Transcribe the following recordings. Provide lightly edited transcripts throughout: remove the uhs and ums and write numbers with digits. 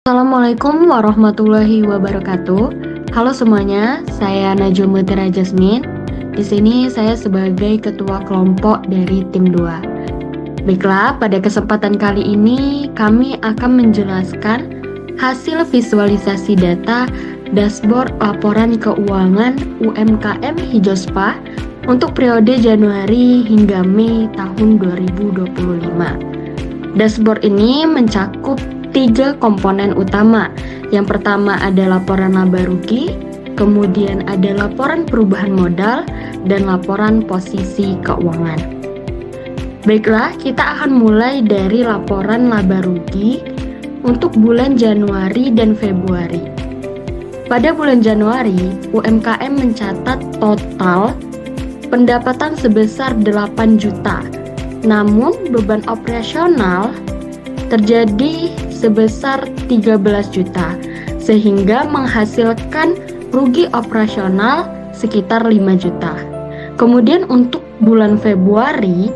Assalamualaikum warahmatullahi wabarakatuh. Halo semuanya, saya Najwa Mutira Jasmine. Di sini saya sebagai ketua kelompok dari tim 2. Baiklah, pada kesempatan kali ini kami akan menjelaskan hasil visualisasi data dashboard laporan keuangan UMKM Hijospa untuk periode Januari hingga Mei tahun 2025. Dashboard ini mencakup 3 komponen utama. Yang pertama ada laporan laba rugi, kemudian ada laporan perubahan modal, dan laporan posisi keuangan. Baiklah, kita akan mulai dari laporan laba rugi untuk bulan Januari dan Februari. Pada bulan Januari, UMKM mencatat total pendapatan sebesar 8 juta. Namun, beban operasional terjadi sebesar 13 juta, sehingga menghasilkan rugi operasional sekitar 5 juta. Kemudian untuk bulan Februari,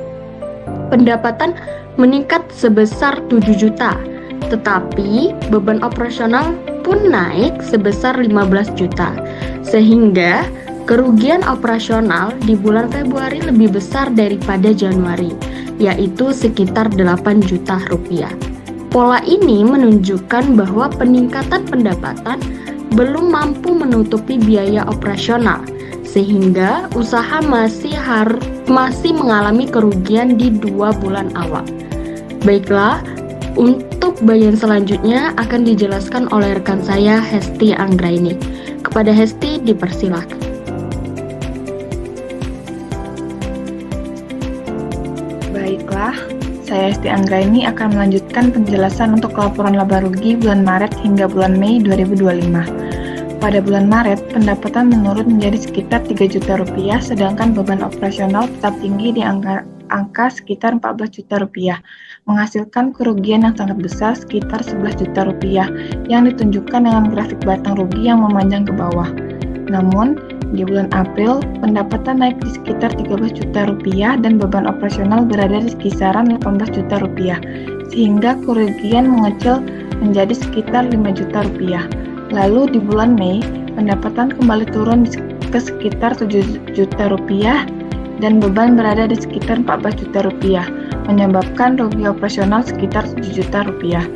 pendapatan meningkat sebesar 7 juta, tetapi beban operasional pun naik sebesar 15 juta, sehingga kerugian operasional di bulan Februari lebih besar daripada Januari, yaitu sekitar 8 juta rupiah. Pola ini menunjukkan bahwa peningkatan pendapatan belum mampu menutupi biaya operasional, sehingga usaha masih mengalami kerugian di 2 bulan awal. Baiklah, untuk bagian selanjutnya akan dijelaskan oleh rekan saya Hesti Anggraini. Kepada Hesti dipersilakan. Baiklah, saya Hesti Anggraini akan melanjutkan penjelasan untuk laporan laba rugi bulan Maret hingga bulan Mei 2025. Pada bulan Maret, pendapatan menurun menjadi sekitar 3 juta rupiah, sedangkan beban operasional tetap tinggi di angka sekitar 14 juta rupiah, menghasilkan kerugian yang sangat besar sekitar 11 juta rupiah, yang ditunjukkan dengan grafik batang rugi yang memanjang ke bawah. Namun, di bulan April, pendapatan naik di sekitar 13 juta rupiah dan beban operasional berada di kisaran 18 juta rupiah, sehingga kerugian mengecil menjadi sekitar 5 juta rupiah. Lalu di bulan Mei, pendapatan kembali turun ke sekitar 7 juta rupiah dan beban berada di sekitar 14 juta rupiah, menyebabkan rugi operasional sekitar 7 juta rupiah.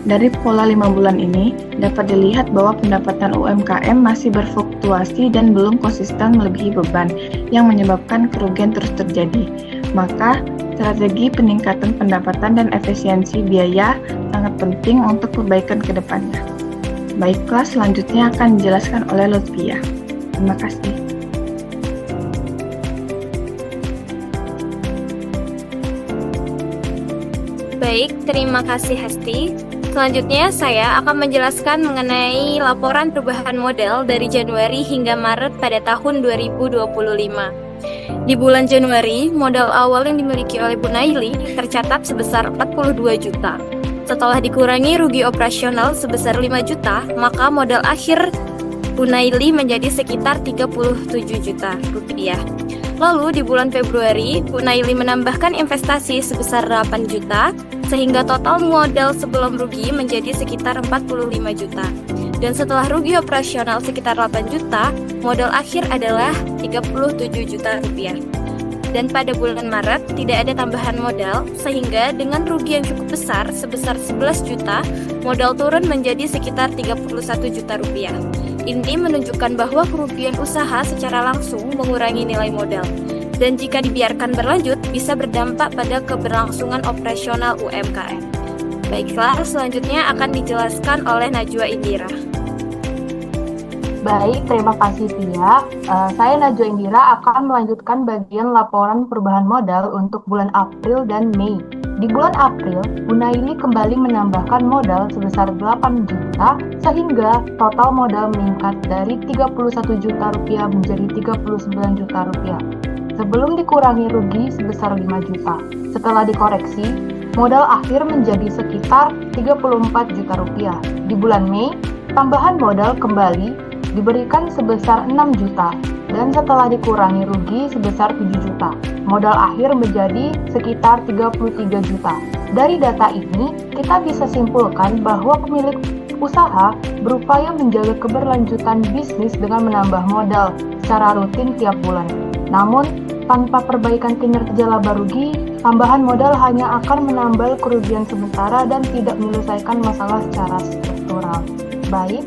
Dari pola 5 bulan ini, dapat dilihat bahwa pendapatan UMKM masih berfluktuasi dan belum konsisten melebihi beban, yang menyebabkan kerugian terus terjadi. Maka, strategi peningkatan pendapatan dan efisiensi biaya sangat penting untuk perbaikan ke depannya. Baiklah, selanjutnya akan dijelaskan oleh Lutfia. Terima kasih. Baik, terima kasih Hesti. Selanjutnya saya akan menjelaskan mengenai laporan perubahan modal dari Januari hingga Maret pada tahun 2025. Di bulan Januari, modal awal yang dimiliki oleh Bu Naili tercatat sebesar 42 juta. Setelah dikurangi rugi operasional sebesar 5 juta, maka modal akhir Bu Naili menjadi sekitar 37 juta rupiah. Lalu di bulan Februari, Bu Naili menambahkan investasi sebesar 8 juta, sehingga total modal sebelum rugi menjadi sekitar 45 juta. Dan setelah rugi operasional sekitar 8 juta, modal akhir adalah 37 juta rupiah. Dan pada bulan Maret tidak ada tambahan modal, sehingga dengan rugi yang cukup besar sebesar 11 juta, modal turun menjadi sekitar 31 juta rupiah. Ini menunjukkan bahwa kerugian usaha secara langsung mengurangi nilai modal, dan jika dibiarkan berlanjut bisa berdampak pada keberlangsungan operasional UMKM. Baiklah, selanjutnya akan dijelaskan oleh Najwa Indira. Baik, terima kasih Tia. Saya Najwa Indira akan melanjutkan bagian laporan perubahan modal untuk bulan April dan Mei. Di bulan April, Bu Naili kembali menambahkan modal sebesar 8 juta, sehingga total modal meningkat dari 31 juta rupiah menjadi 39 juta rupiah. Sebelum dikurangi rugi sebesar 5 juta. Setelah dikoreksi, modal akhir menjadi sekitar 34 juta rupiah. Di bulan Mei, tambahan modal kembali diberikan sebesar 6 juta dan setelah dikurangi rugi sebesar 7 juta. Modal akhir menjadi sekitar 33 juta. Dari data ini, kita bisa simpulkan bahwa pemilik usaha berupaya menjaga keberlanjutan bisnis dengan menambah modal secara rutin tiap bulan. Namun, tanpa perbaikan kinerja laba rugi, tambahan modal hanya akan menambah kerugian sementara dan tidak menyelesaikan masalah secara struktural. Baik,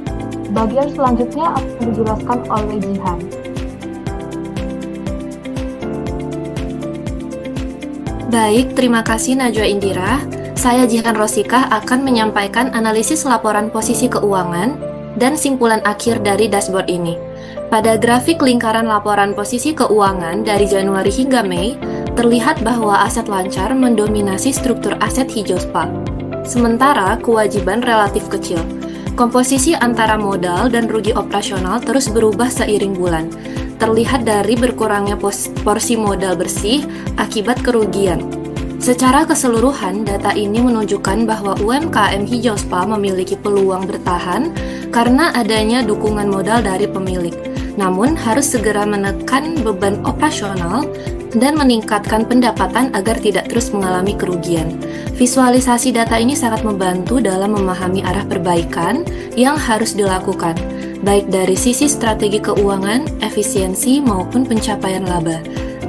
bagian selanjutnya akan dijelaskan oleh Jihan. Baik, terima kasih Najwa Indira. Saya Jihan Rosika akan menyampaikan analisis laporan posisi keuangan dan simpulan akhir dari dashboard ini. Pada grafik lingkaran laporan posisi keuangan dari Januari hingga Mei, terlihat bahwa aset lancar mendominasi struktur aset hijau SPA. Sementara kewajiban relatif kecil. Komposisi antara modal dan rugi operasional terus berubah seiring bulan. Terlihat dari berkurangnya porsi modal bersih akibat kerugian. Secara keseluruhan, data ini menunjukkan bahwa UMKM hijau SPA memiliki peluang bertahan karena adanya dukungan modal dari pemilik. Namun, harus segera menekan beban operasional dan meningkatkan pendapatan agar tidak terus mengalami kerugian. Visualisasi data ini sangat membantu dalam memahami arah perbaikan yang harus dilakukan, baik dari sisi strategi keuangan, efisiensi, maupun pencapaian laba.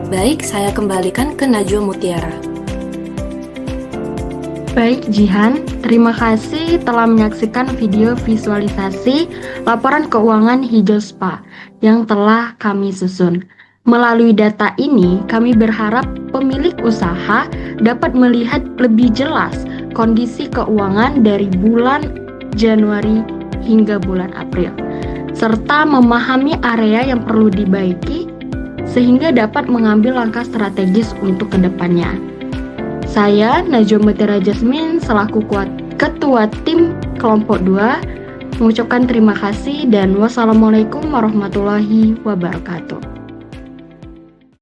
Baik, saya kembalikan ke Najwa Mutiara. Baik Jihan, terima kasih telah menyaksikan video visualisasi laporan keuangan hijau SPA yang telah kami susun. Melalui data ini, kami berharap pemilik usaha dapat melihat lebih jelas kondisi keuangan dari bulan Januari hingga bulan April, serta memahami area yang perlu dibaiki sehingga dapat mengambil langkah strategis untuk kedepannya. Saya, Najwa Mutiara Jasmine, selaku Ketua Tim Kelompok 2, mengucapkan terima kasih dan wassalamualaikum warahmatullahi wabarakatuh.